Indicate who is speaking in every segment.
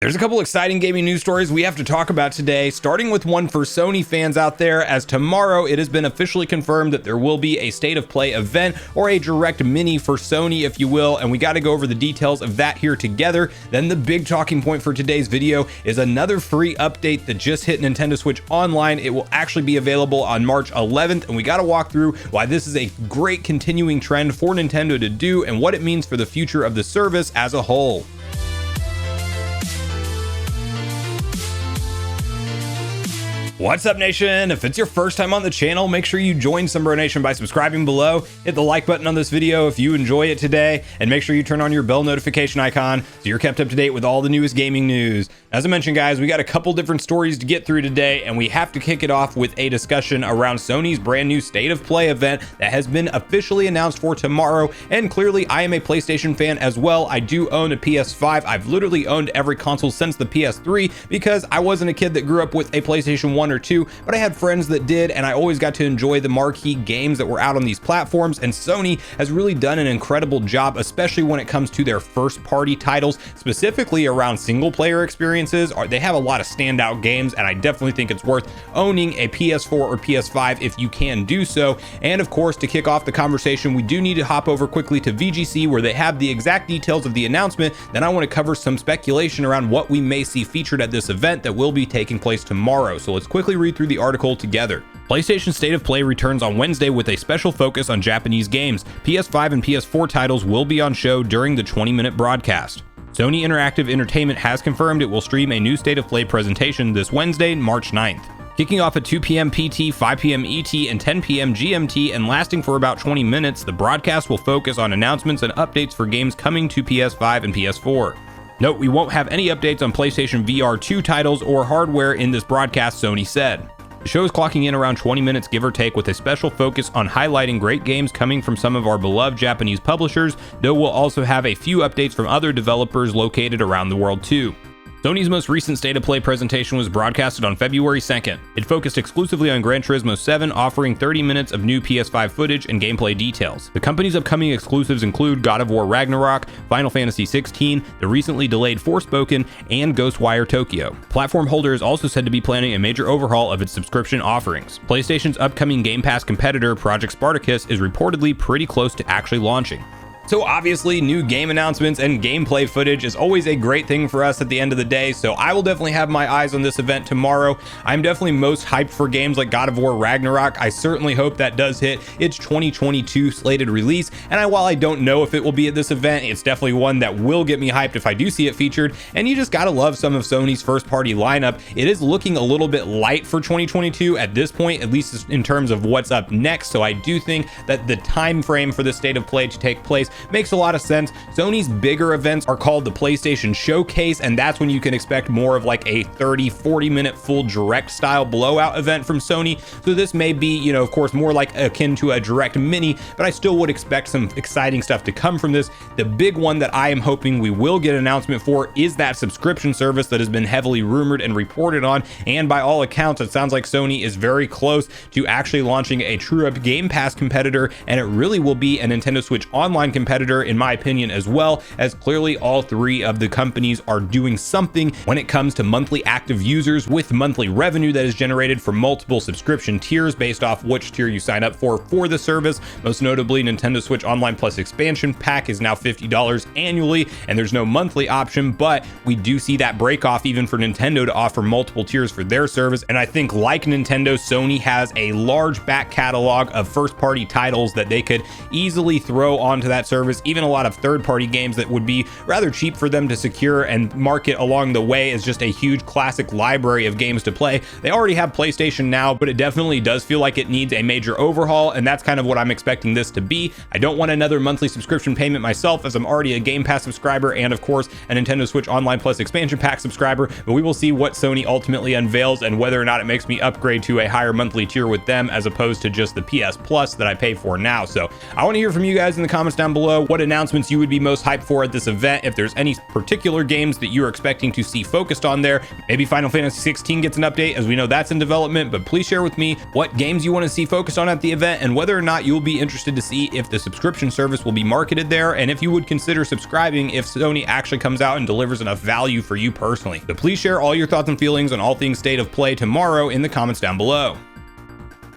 Speaker 1: There's a couple exciting gaming news stories we have to talk about today, starting with one for Sony fans out there, as tomorrow it has been officially confirmed that there will be a State of Play event, or a direct mini for Sony, if you will, and we got to go over the details of that here together. Then the big talking point for today's video is another free update that just hit Nintendo Switch Online. It will actually be available on March 11th, and we got to walk through why this is a great continuing trend for Nintendo to do and what it means for the future of the service as a whole. What's up, Nation? If it's your first time on the channel, make sure you join Sunbro Nation by subscribing below. Hit the like button on this video if you enjoy it today, and make sure you turn on your bell notification icon so you're kept up to date with all the newest gaming news. As I mentioned, guys, we got a couple different stories to get through today, and we have to kick it off with a discussion around Sony's brand new State of Play event that has been officially announced for tomorrow. And clearly, I am a PlayStation fan as well. I do own a PS5. I've literally owned every console since the PS3 because I wasn't a kid that grew up with a PlayStation 1 or 2, but I had friends that did, and I always got to enjoy the marquee games that were out on these platforms. And Sony has really done an incredible job, especially when it comes to their first party titles, specifically around single player experiences. They have a lot of standout games, and I definitely think it's worth owning a PS4 or PS5 if you can do so. And of course, to kick off the conversation, we do need to hop over quickly to VGC, where they have the exact details of the announcement. Then I want to cover some speculation around what we may see featured at this event that will be taking place tomorrow. So let's quickly read through the article together. PlayStation State of Play returns on Wednesday with a special focus on Japanese games. PS5 and PS4 titles will be on show during the 20-minute broadcast. Sony Interactive Entertainment has confirmed it will stream a new State of Play presentation this Wednesday, March 9th. Kicking off at 2 p.m. PT, 5 p.m. ET, and 10 p.m. GMT, and lasting for about 20 minutes, the broadcast will focus on announcements and updates for games coming to PS5 and PS4. Note, we won't have any updates on PlayStation VR 2 titles or hardware in this broadcast, Sony said. The show is clocking in around 20 minutes, give or take, with a special focus on highlighting great games coming from some of our beloved Japanese publishers, though we'll also have a few updates from other developers located around the world too. Sony's most recent State of Play presentation was broadcasted on February 2nd. It focused exclusively on Gran Turismo 7, offering 30 minutes of new PS5 footage and gameplay details. The company's upcoming exclusives include God of War Ragnarok, Final Fantasy 16, the recently delayed Forspoken, and Ghostwire Tokyo. Platform Holder is also said to be planning a major overhaul of its subscription offerings. PlayStation's upcoming Game Pass competitor, Project Spartacus, is reportedly pretty close to actually launching. So obviously, new game announcements and gameplay footage is always a great thing for us at the end of the day, so I will definitely have my eyes on this event tomorrow. I'm definitely most hyped for games like God of War Ragnarok. I certainly hope that does hit its 2022 slated release, and while I don't know if it will be at this event, it's definitely one that will get me hyped if I do see it featured. And you just gotta love some of Sony's first party lineup. It is looking a little bit light for 2022 at this point, at least in terms of what's up next, so I do think that the time frame for the State of Play to take place makes a lot of sense. Sony's bigger events are called the PlayStation Showcase, and that's when you can expect more of like a 30-40 minute full direct style blowout event from Sony. So this may be, of course, more like akin to a direct mini, but I still would expect some exciting stuff to come from this. The big one that I am hoping we will get an announcement for is that subscription service that has been heavily rumored and reported on, and by all accounts it sounds like Sony is very close to actually launching a true up Game Pass competitor, and it really will be a Nintendo Switch Online competitor in my opinion, as well, as clearly all three of the companies are doing something when it comes to monthly active users, with monthly revenue that is generated from multiple subscription tiers based off which tier you sign up for the service. Most notably, Nintendo Switch Online Plus expansion pack is now $50 annually, and there's no monthly option, but we do see that break off even for Nintendo to offer multiple tiers for their service. And I think, like Nintendo, Sony has a large back catalog of first party titles that they could easily throw onto that service, even a lot of third-party games that would be rather cheap for them to secure and market along the way as just a huge classic library of games to play. They already have PlayStation Now, but it definitely does feel like it needs a major overhaul, and that's kind of what I'm expecting this to be. I don't want another monthly subscription payment myself, as I'm already a Game Pass subscriber and of course a Nintendo Switch Online Plus expansion pack subscriber, but we will see what Sony ultimately unveils and whether or not it makes me upgrade to a higher monthly tier with them as opposed to just the PS Plus that I pay for now. So I want to hear from you guys in the comments down below. below what announcements you would be most hyped for at this event. If there's any particular games that you're expecting to see focused on there, maybe Final Fantasy 16 gets an update, as we know that's in development, but please share with me what games you want to see focused on at the event and whether or not you'll be interested to see if the subscription service will be marketed there, and if you would consider subscribing if Sony actually comes out and delivers enough value for you personally. So please share all your thoughts and feelings on all things State of Play tomorrow in the comments down below.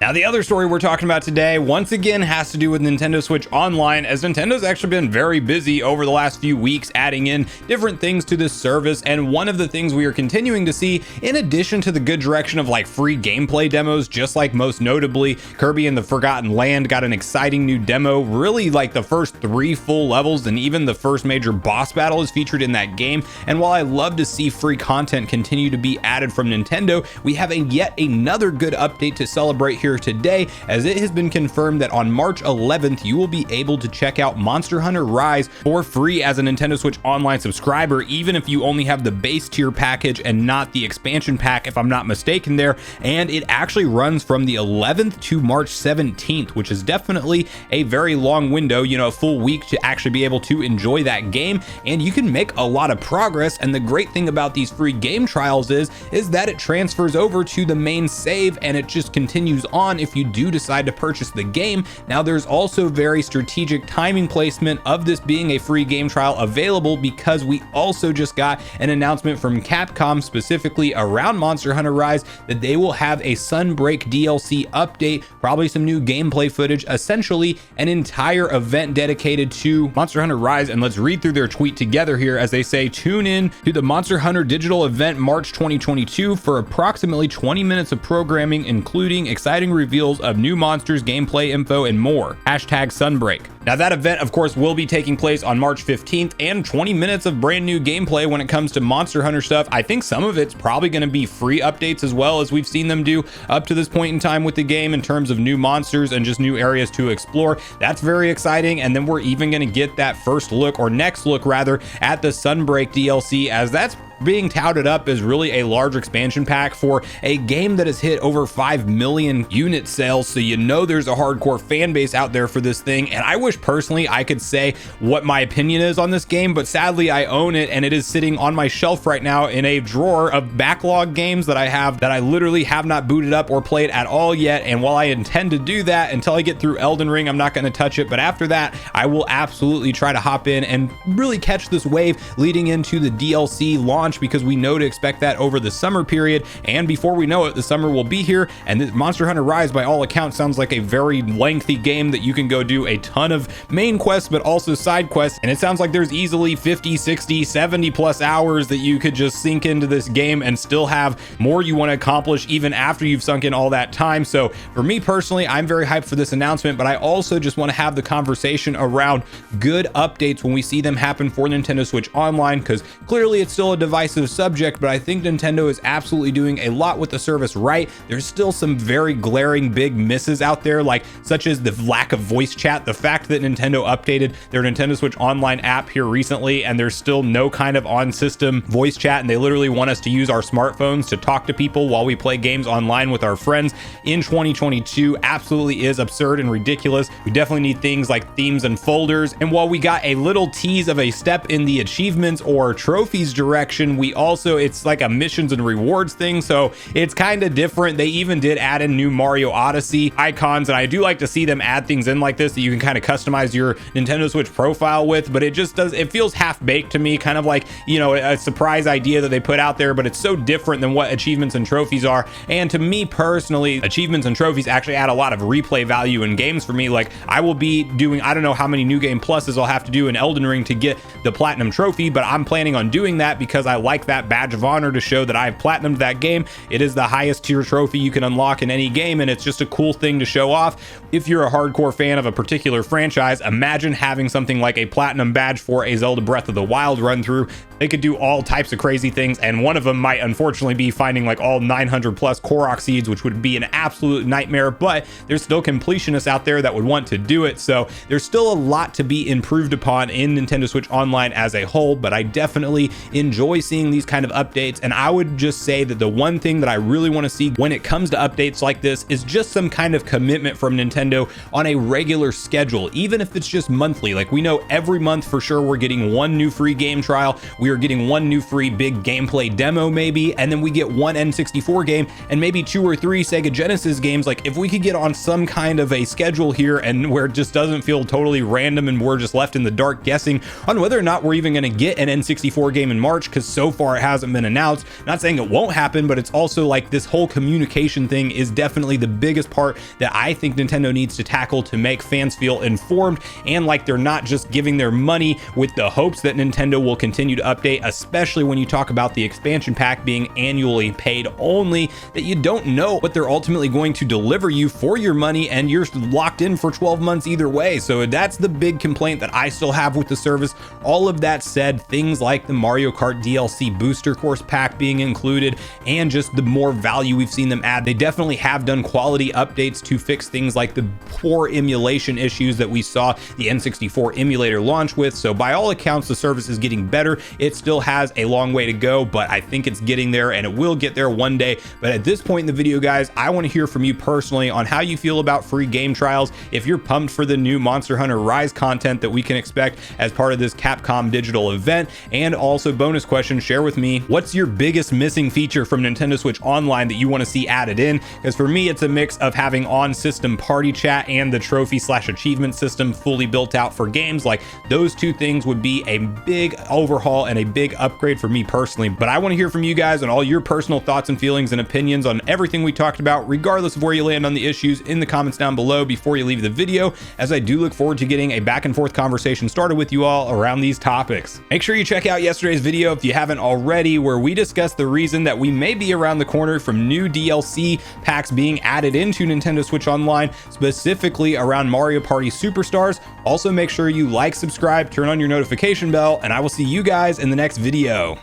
Speaker 1: Now, the other story we're talking about today, once again, has to do with Nintendo Switch Online, as Nintendo's actually been very busy over the last few weeks adding in different things to this service. And one of the things we are continuing to see, in addition to the good direction of like free gameplay demos, just like most notably Kirby and the Forgotten Land got an exciting new demo, really like the first 3 full levels, and even the first major boss battle is featured in that game. And while I love to see free content continue to be added from Nintendo, we have yet another good update to celebrate here today, as it has been confirmed that on March 11th you will be able to check out Monster Hunter Rise for free as a Nintendo Switch Online subscriber, even if you only have the base tier package and not the expansion pack, if I'm not mistaken there. And it actually runs from the 11th to March 17th, which is definitely a very long window, you know, a full week to actually be able to enjoy that game, and you can make a lot of progress. And the great thing about these free game trials is that it transfers over to the main save, and it just continues on if you do decide to purchase the game. Now, there's also very strategic timing placement of this being a free game trial available, because we also just got an announcement from Capcom specifically around Monster Hunter Rise that they will have a Sunbreak DLC update, probably some new gameplay footage, essentially an entire event dedicated to Monster Hunter Rise. And let's read through their tweet together here, as they say, tune in to the Monster Hunter digital event March 2022 for approximately 20 minutes of programming, including exciting reveals of new monsters, gameplay info, and more. #Sunbreak. Now, that event, of course, will be taking place on March 15th, and 20 minutes of brand new gameplay when it comes to Monster Hunter stuff. I think some of it's probably going to be free updates as well, as we've seen them do up to this point in time with the game in terms of new monsters and just new areas to explore. That's very exciting. And then we're even going to get that first look, or next look rather, at the Sunbreak DLC, as that's being touted up as really a large expansion pack for a game that has hit over 5 million unit sales. So you know there's a hardcore fan base out there for this thing. And I wish personally I could say what my opinion is on this game, but sadly I own it, and it is sitting on my shelf right now in a drawer of backlog games that I have that I literally have not booted up or played at all yet. And while I intend to do that until I get through Elden Ring, I'm not going to touch it. But after that, I will absolutely try to hop in and really catch this wave leading into the DLC launch, because we know to expect that over the summer period. And before we know it, the summer will be here. And this Monster Hunter Rise, by all accounts, sounds like a very lengthy game that you can go do a ton of main quests, but also side quests. And it sounds like there's easily 50, 60, 70 plus hours that you could just sink into this game and still have more you want to accomplish even after you've sunk in all that time. So for me personally, I'm very hyped for this announcement, but I also just want to have the conversation around good updates when we see them happen for Nintendo Switch Online, because clearly it's still a divisive subject, but I think Nintendo is absolutely doing a lot with the service right. There's still some very glaring big misses out there, like such as the lack of voice chat, the fact that Nintendo updated their Nintendo Switch Online app here recently and there's still no kind of on-system voice chat, and they literally want us to use our smartphones to talk to people while we play games online with our friends in 2022 absolutely is absurd and ridiculous. We definitely need things like themes and folders. And while we got a little tease of a step in the achievements or trophies direction, we also, it's like a missions and rewards thing, so it's kind of different. They even did add in new Mario Odyssey icons, and I do like to see them add things in like this that you can kind of customize your Nintendo Switch profile with, but it just does, it feels half-baked to me, kind of like, you know, a surprise idea that they put out there, but it's so different than what achievements and trophies are. And to me personally, achievements and trophies actually add a lot of replay value in games for me. Like, I will be doing, I don't know how many new game pluses I'll have to do in Elden Ring to get the platinum trophy, but I'm planning on doing that because I like that badge of honor to show that I've platinumed that game. It is the highest tier trophy you can unlock in any game, and it's just a cool thing to show off. If you're a hardcore fan of a particular franchise, imagine having something like a platinum badge for a Zelda Breath of the Wild run through. They could do all types of crazy things, and one of them might unfortunately be finding like all 900 plus Korok seeds, which would be an absolute nightmare, but there's still completionists out there that would want to do it. So there's still a lot to be improved upon in Nintendo Switch Online as a whole, but I definitely enjoy seeing these kind of updates, and I would just say that the one thing that I really want to see when it comes to updates like this is just some kind of commitment from Nintendo on a regular schedule, even if it's just monthly. Like, we know every month for sure we're getting one new free game trial, we are getting one new free big gameplay demo maybe, and then we get one N64 game and maybe 2 or 3 Sega Genesis games. Like, if we could get on some kind of a schedule here and where it just doesn't feel totally random and we're just left in the dark guessing on whether or not we're even going to get an N64 game in March, because so far it hasn't been announced. Not saying it won't happen, but it's also like this whole communication thing is definitely the biggest part that I think Nintendo needs to tackle to make fans feel informed and like they're not just giving their money with the hopes that Nintendo will continue to update, especially when you talk about the expansion pack being annually paid only, that you don't know what they're ultimately going to deliver you for your money and you're locked in for 12 months either way. So that's the big complaint that I still have with the service. All of that said, things like the Mario Kart DLC booster course pack being included and just the more value we've seen them add, they definitely have done quality updates to fix things like the poor emulation issues that we saw the N64 emulator launch with. So by all accounts, the service is getting better. It still has a long way to go, but I think it's getting there and it will get there one day. But at this point in the video, guys, I want to hear from you personally on how you feel about free game trials, if you're pumped for the new Monster Hunter Rise content that we can expect as part of this Capcom digital event. And also, bonus question, share with me, what's your biggest missing feature from Nintendo Switch Online that you want to see added in? Because for me, it's a mix of having on-system party chat and the trophy/achievement system fully built out for games. Like, those two things would be a big overhaul and a big upgrade for me personally. But I want to hear from you guys on all your personal thoughts and feelings and opinions on everything we talked about, regardless of where you land on the issues, in the comments down below before you leave the video, as I do look forward to getting a back and forth conversation started with you all around these topics. Make sure you check out yesterday's video if you haven't already, where we discussed the reason that we may be around the corner from new DLC packs being added into Nintendo Switch Online, specifically around Mario Party Superstars. Also, make sure you like, subscribe, turn on your notification bell, and I will see you guys in the next video.